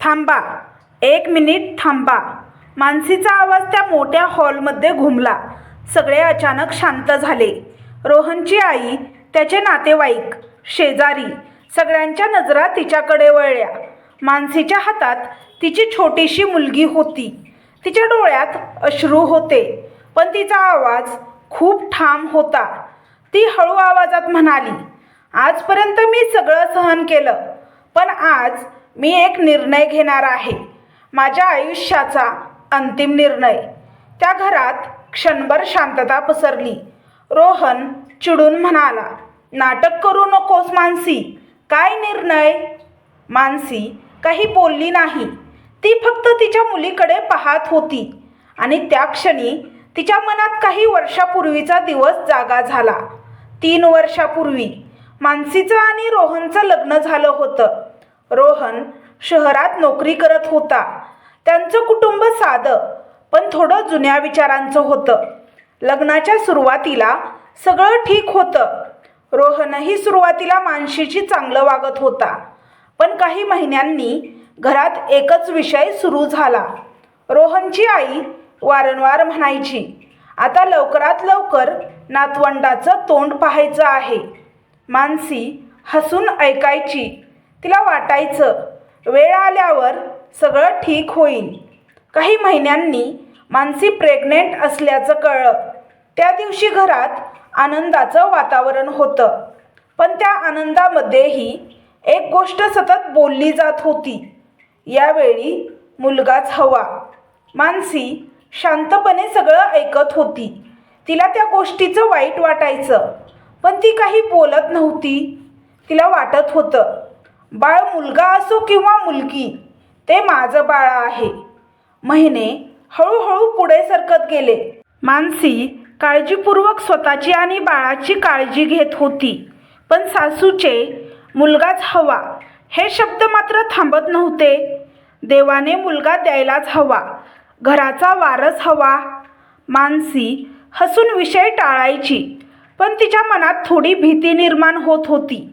थांबा, 1 मिनिट थांबा. मानसीचा आवाज त्या मोठ्या हॉलमध्ये घुमला. सगळे अचानक शांत झाले. रोहनची आई, त्याचे नातेवाईक, शेजारी, सगळ्यांच्या नजरा तिच्याकडे वळल्या. मानसीच्या हातात तिची छोटीशी मुलगी होती. तिच्या डोळ्यात अश्रू होते, पण तिचा आवाज खूप ठाम होता. ती हळू आवाजात म्हणाली, आजपर्यंत मी सगळं सहन केलं, पण आज मी एक निर्णय घेणार आहे. माझ्या आयुष्याचा अंतिम निर्णय. त्या घरात क्षणभर शांतता पसरली. रोहन चिडून म्हणाला, नाटक करू नकोस मानसी. काय निर्णय? मानसी काही बोलली नाही. ती फक्त तिच्या मुलीकडे पाहत होती. आणि त्या क्षणी तिच्या मनात काही वर्षापूर्वीचा दिवस जागा झाला. 3 वर्षापूर्वी मानसीचं आणि रोहनचं लग्न झालं होतं. रोहन शहरात नोकरी करत होता. त्यांचं कुटुंब साधं पण थोडं जुन्या विचारांचं होतं. लग्नाच्या सुरुवातीला सगळं ठीक होतं. रोहनही सुरुवातीला मानसीशी चांगलं वागत होता. पण काही महिन्यांनी घरात एकच विषय सुरू झाला. रोहनची आई वारंवार म्हणायची, आता लवकरात लवकर नातवंडाचं तोंड पाहायचं आहे. मानसी हसून ऐकायची. तिला वाटायचं वेळ आल्यावर सगळं ठीक होईल. काही महिन्यांनी मानसी प्रेग्नेंट असल्याचं कळलं. त्या दिवशी घरात आनंदाचं वातावरण होतं. पण त्या आनंदामध्येही एक गोष्ट सतत बोलली जात होती, यावेळी मुलगाच हवा. मानसी शांतपणे सगळं ऐकत होती. तिला त्या गोष्टीचं वाईट वाटायचं, पण ती काही बोलत नव्हती. तिला वाटत होतं, बाळ मुलगा असो किंवा मुलगी, ते माझं बाळ आहे. महिने हळूहळू पुढे सरकत गेले. मानसी काळजीपूर्वक स्वतःची आणि बाळाची काळजी घेत होती. पण सासूचे मुलगाच हवा हे शब्द मात्र थांबत नव्हते. देवाने मुलगा द्यायलाच हवा, घराचा वारस हवा. मानसी हसून विषय टाळायची, पण तिच्या मनात थोडी भीती निर्माण होत होती.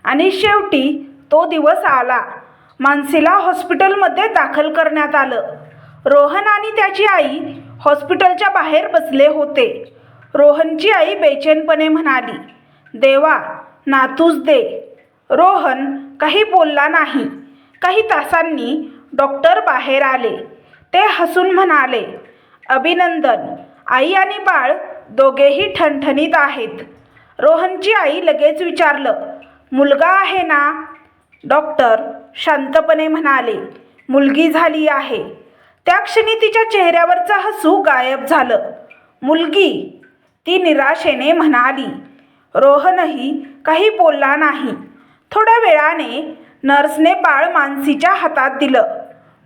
आणि शेवटी तो दिवस आला. मानसीला हॉस्पिटलमध्ये दाखल करण्यात आलं. रोहन आणि त्याची आई हॉस्पिटलच्या बाहेर बसले होते. रोहनची आई बेचैनपणे म्हणाली, देवा, नातूच दे. रोहन काही बोलला नाही. काही तासांनी डॉक्टर बाहेर आले. ते हसून म्हणाले, अभिनंदन, आई आणि बाळ दोघेही ठणठणीत आहेत. रोहनची आई लगेच विचारलं, मुलगा आहे ना? डॉक्टर शांतपणे म्हणाले, मुलगी झाली आहे. त्या क्षणी तिच्या चेहऱ्यावरचं हसू गायब झालं. मुलगी? ती निराशेने म्हणाली. रोहनही काही बोलला नाही. थोड्या वेळाने नर्सने बाळ मानसीच्या हातात दिलं.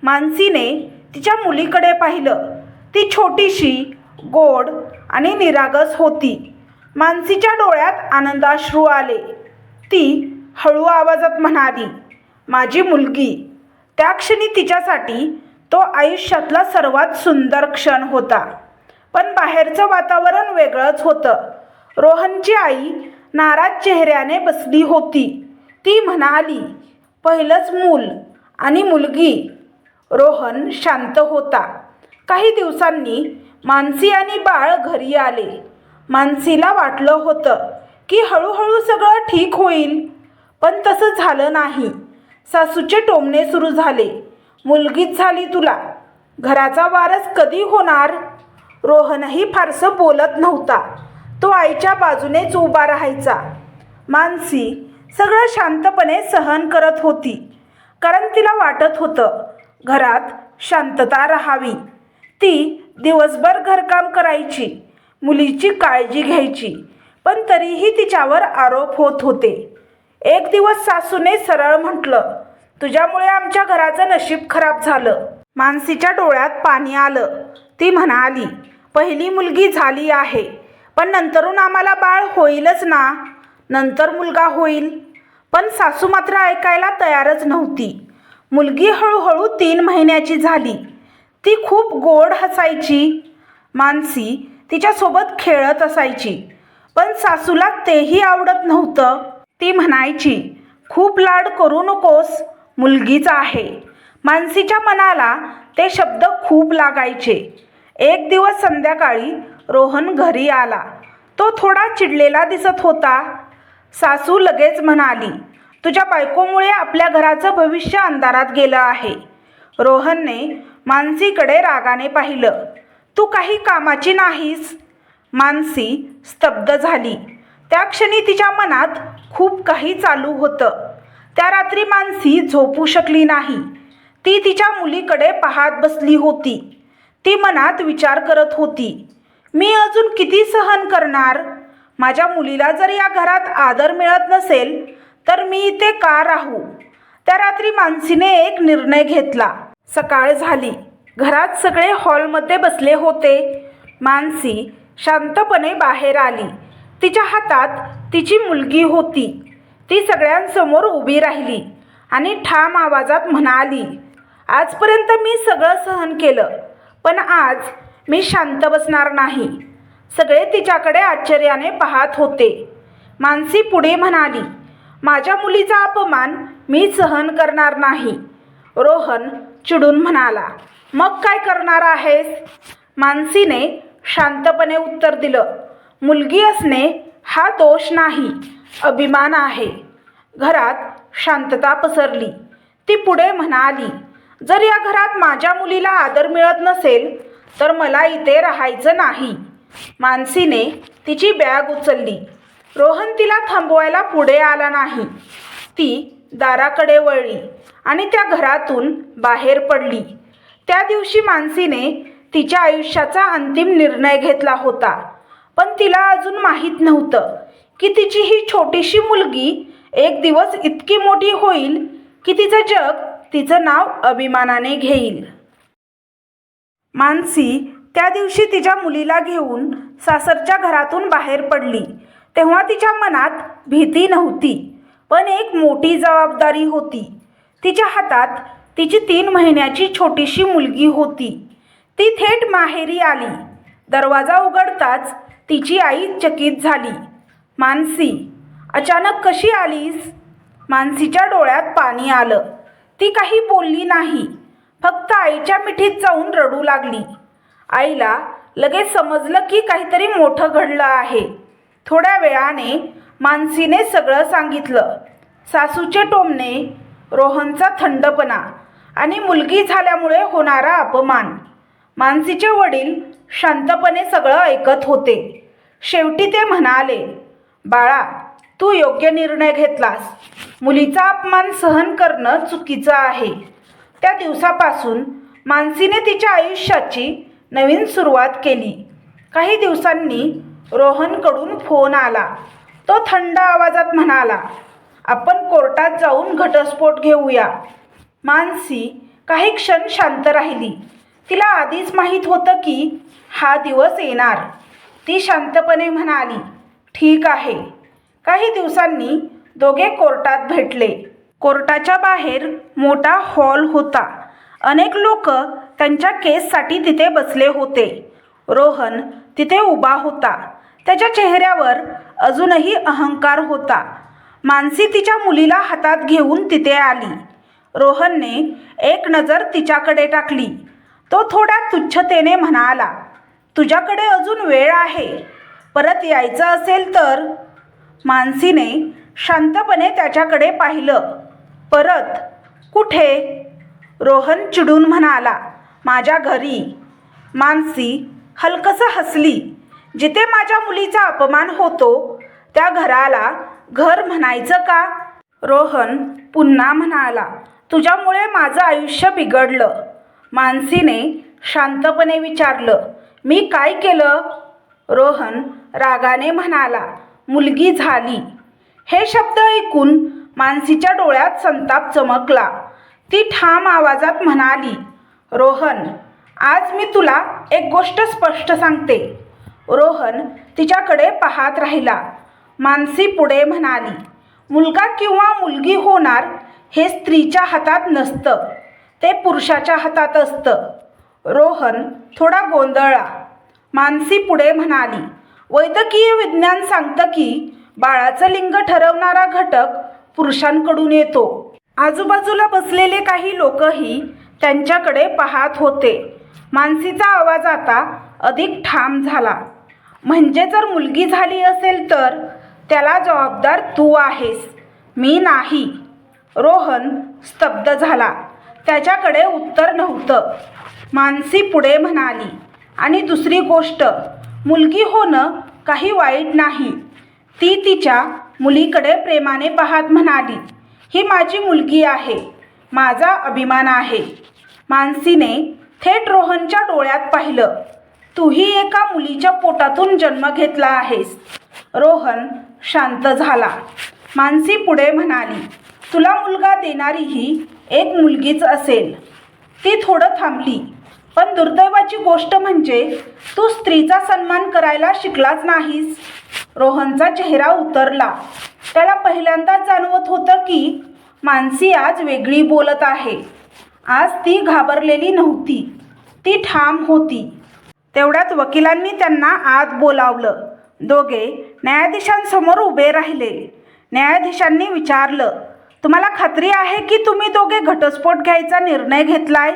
मानसीने तिच्या मुलीकडे पाहिलं. ती छोटीशी, गोड आणि निरागस होती. मानसीच्या डोळ्यात आनंदाश्रू आले. ती हळू आवाजात म्हणाली, माझी मुलगी. त्या क्षणी तिच्यासाठी तो आयुष्यातला सर्वात सुंदर क्षण होता. पण बाहेरचं वातावरण वेगळंच होतं. रोहनची आई नाराज चेहऱ्याने बसली होती. ती म्हणाली, पहिलंच मूल आणि मुलगी. रोहन शांत होता. काही दिवसांनी मानसी आणि बाळ घरी आले. मानसीला वाटलं होतं की हळूहळू सगळं ठीक होईल, पण तसं झालं नाही. सासूचे टोमणे सुरू झाले, मुलगीच झाली तुला, घराचा वारस कधी होणार? रोहनही फारसं बोलत नव्हता. तो आईच्या बाजूनेच उभा राहायचा. मानसी सगळं शांतपणे सहन करत होती, कारण तिला वाटत होतं घरात शांतता राहावी. ती दिवसभर घरकाम करायची, मुलीची काळजी घ्यायची, पण तरीही तिच्यावर आरोप होत होते. एक दिवस सासूने सरळ म्हटलं, तुझ्यामुळे आमच्या घराचं नशीब खराब झालं. मानसीच्या डोळ्यात पाणी आलं. ती म्हणाली, पहिली मुलगी झाली आहे, पण नंतरून आम्हाला बाळ होईलच ना. नंतर मुलगा होईल. पण सासू मात्र ऐकायला तयारच नव्हती. मुलगी हळूहळू 3 महिन्याची झाली. ती खूप गोड हसायची. मानसी तिच्यासोबत खेळत असायची, पण सासूला तेही आवडत नव्हतं. ती म्हणायची, खूप लाड करू नकोस, मुलगीच आहे. मानसीच्या मनाला ते शब्द खूप लागायचे. एक दिवस संध्याकाळी रोहन घरी आला. तो थोडा चिडलेला दिसत होता. सासू लगेच म्हणाली, तुझ्या बायकोमुळे आपल्या घराचं भविष्य अंधारात गेलं आहे. रोहनने मानसीकडे रागाने पाहिलं. तू काही कामाची नाहीस. मानसी स्तब्ध झाली. त्या क्षणी तिच्या मनात खूप काही चालू होतं. त्या रात्री मानसी झोपू शकली नाही. ती तिच्या मुलीकडे पाहत बसली होती. ती मनात विचार करत होती, मी अजून किती सहन करणार? माझ्या मुलीला जर या घरात आदर मिळत नसेल तर मी इथे का राहू? त्या रात्री मानसीने एक निर्णय घेतला. सकाळ झाली. घरात सगळे हॉलमध्ये बसले होते. मानसी शांतपणे बाहेर आली. तिच्या हातात तिची मुलगी होती. ती सगळ्यांसमोर उभी राहिली आणि ठाम आवाजात म्हणाली, आजपर्यंत मी सगळं सहन केलं, पण आज मी शांत बसणार नाही. सगळे तिच्याकडे आश्चर्याने पाहत होते. मानसी पुढे म्हणाली, माझ्या मुलीचा अपमान मी सहन करणार नाही. रोहन चिडून म्हणाला, मग काय करणार आहेस? मानसीने शांतपणे उत्तर दिलं, मुलगी असणे हा दोष नाही, अभिमान आहे. घरात शांतता पसरली. ती पुढे म्हणाली, जर या घरात माझ्या मुलीला आदर मिळत नसेल तर मला इथे राहायचं नाही. मानसीने तिची बॅग उचलली. रोहन तिला थांबवायला पुढे आला नाही. ती दाराकडे वळली आणि त्या घरातून बाहेर पडली. त्या दिवशी मानसीने तिच्या आयुष्याचा अंतिम निर्णय घेतला होता. पण तिला अजून माहीत नव्हतं की तिची ही छोटीशी मुलगी एक दिवस इतकी मोठी होईल की तिचं जग तिचं नाव अभिमानाने घेईल. मानसी त्या दिवशी तिच्या मुलीला घेऊन सासरच्या घरातून बाहेर पडली. तेव्हा तिच्या मनात भीती नव्हती, पण एक मोठी जबाबदारी होती. तिच्या हातात तिची 3 महिन्याची छोटीशी मुलगी होती. ती थेट माहेरी आली. दरवाजा उघडताच तिची आई चकित झाली. मानसी, अचानक कशी आलीस? मानसीच्या डोळ्यात पाणी आलं. ती काही बोलली नाही, फक्त आईच्या मिठीत जाऊन रडू लागली. आईला लगेच समजलं की काहीतरी मोठं घडलं आहे. थोड्या वेळाने मानसीने सगळं सांगितलं. सासूचे टोमणे, रोहनचा थंडपणा आणि मुलगी झाल्यामुळे होणारा अपमान. मानसीचे वडील शांतपणे सगळं ऐकत होते. शेवटी ते म्हणाले, बाळा, तू योग्य निर्णय घेतलास. मुलीचा अपमान सहन करणं चुकीचं आहे. त्या दिवसापासून मानसीने तिच्या आयुष्याची नवीन सुरुवात केली. काही दिवसांनी रोहनकडून फोन आला. तो थंड आवाजात म्हणाला, आपण कोर्टात जाऊन घटस्फोट घेऊया. मानसी काही क्षण शांत राहिली. तिला आधीच माहीत होतं की हा दिवस येणार. ती शांतपणे म्हणाली, ठीक आहे. काही दिवसांनी दोघे कोर्टात भेटले. कोर्टाच्या बाहेर मोठा हॉल होता. अनेक लोक त्यांच्या केससाठी तिथे बसले होते. रोहन तिथे उभा होता. त्याच्या चेहऱ्यावर अजूनही अहंकार होता. मानसी तिच्या मुलीला हातात घेऊन तिथे आली. रोहनने एक नजर तिच्याकडे टाकली. तो थोड्या तुच्छतेने म्हणाला, तुझ्याकडे अजून वेळ आहे. परत यायचं असेल तर. मानसीने शांतपणे त्याच्याकडे पाहिलं. परत कुठे? रोहन चिडून म्हणाला, माझ्या घरी. मानसी हलकसं हसली. जिथे माझ्या मुलीचा अपमान होतो त्या घराला घर म्हणायचं का? रोहन पुन्हा म्हणाला, तुझ्यामुळे माझं आयुष्य बिघडलं. मानसीने शांतपणे विचारलं, मी काय केलं? रोहन रागाने म्हणाला, मुलगी झाली. हे शब्द ऐकून मानसीच्या डोळ्यात संताप चमकला. ती ठाम आवाजात म्हणाली, रोहन, आज मी तुला एक गोष्ट स्पष्ट सांगते. रोहन तिच्याकडे पाहत राहिला. मानसी पुढे म्हणाली, मुलगा किंवा मुलगी होणार हे स्त्रीच्या हातात नसतं, ते पुरुषाच्या हातात असतं. रोहन थोडा गोंधळला. मानसी पुढे म्हणाली, वैद्यकीय विज्ञान सांगतं की बाळाचं लिंग ठरवणारा घटक पुरुषांकडून येतो आजूबाजूला बसलेले काही लोकही त्यांच्याकडे पाहत होते. मानसीचा आवाज आता अधिक ठाम झाला. म्हणजे जर मुलगी झाली असेल तर त्याला जबाबदार तू आहेस, मी नाही. रोहन स्तब्ध झाला. त्याच्याकडे उत्तर नव्हतं. मानसी पुढे म्हणाली, आणि दुसरी गोष्ट, मुलगी होणं काही वाईट नाही. ती तिच्या मुलीकडे प्रेमाने पाहत म्हणाली, ही माझी मुलगी आहे, माझा अभिमान आहे. मानसीने थेट रोहनच्या डोळ्यात पाहिलं. तूही एका मुलीच्या पोटातून जन्म घेतला आहेस. रोहन शांत झाला. मानसी पुढे म्हणाली, तुला मुलगा देणारीही एक मुलगीच असेल. ती थोडं थांबली. पण दुर्दैवाची गोष्ट म्हणजे तू स्त्रीचा सन्मान करायला शिकलाच नाहीस. रोहनचा चेहरा उतरला. त्याला पहिल्यांदाच जाणवत होतं की मानसी आज वेगळी बोलत आहे. आज ती घाबरलेली नव्हती, ती ठाम होती. तेवढ्यात वकिलांनी त्यांना आत बोलावलं. दोघे न्यायाधीशांसमोर उभे राहिले. न्यायाधीशांनी विचारलं, तुम्हाला खात्री आहे की तुम्ही दोघे घटस्फोट घ्यायचा निर्णय घेतलाय?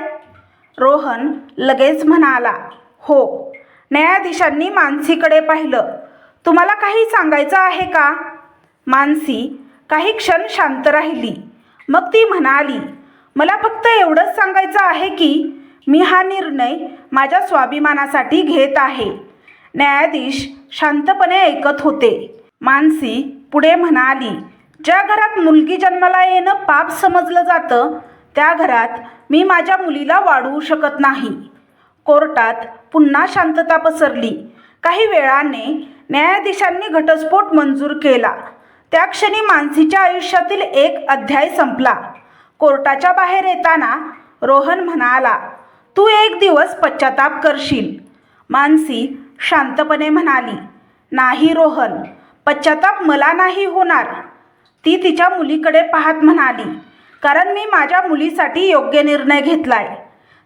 रोहन लगेच म्हणाला, हो. न्यायाधीशांनी मानसीकडे पाहिलं. तुम्हाला काही सांगायचं आहे का? मानसी काही क्षण शांत राहिली. मग ती म्हणाली, मला फक्त एवढंच सांगायचं आहे की मी हा निर्णय माझ्या स्वाभिमानासाठी घेत आहे. न्यायाधीश शांतपणे ऐकत होते. मानसी पुढे म्हणाली, ज्या घरात मुलगी जन्माला येणं पाप समजलं जातं त्या घरात मी माझ्या मुलीला वाढवू शकत नाही. कोर्टात पुन्हा शांतता पसरली. काही वेळाने न्यायाधीशांनी घटस्फोट मंजूर केला. त्या क्षणी मानसीच्या आयुष्यातील एक अध्याय संपला. कोर्टाच्या बाहेर येताना रोहन म्हणाला, तू एक दिवस पश्चाताप करशील. मानसी शांतपणे म्हणाली, नाही रोहन, पश्चाताप मला नाही होणार. ती तिच्या मुलीकडे पाहत म्हणाली, कारण मी माझ्या मुलीसाठी योग्य निर्णय घेतलाय.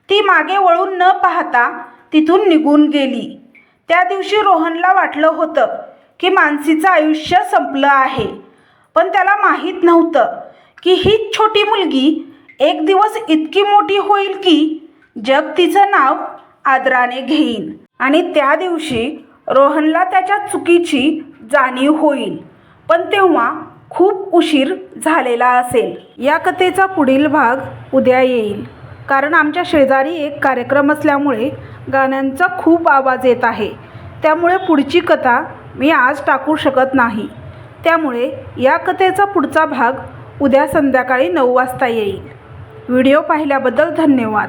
ती मागे वळून न पाहता तिथून निघून गेली. त्या दिवशी रोहनला वाटलं होतं की मानसीचं आयुष्य संपलं आहे. पण त्याला माहीत नव्हतं की हीच छोटी मुलगी एक दिवस इतकी मोठी होईल की जग तिचं नाव आदराने घेईन. आणि त्या दिवशी रोहनला त्याच्या चुकीची जाणीव होईल. पण तेव्हा खूप उशीर झालेला असेल. या कथेचा पुढील भाग उद्या येईल. कारण आमच्या शेजारी एक कार्यक्रम असल्यामुळे गाण्यांचा खूप आवाज येत आहे. त्यामुळे पुढची कथा मी आज टाकू शकत नाही. त्यामुळे या कथेचा पुढचा भाग उद्या संध्याकाळी 9 वाजता येईल. व्हिडिओ पाहिल्याबद्दल धन्यवाद.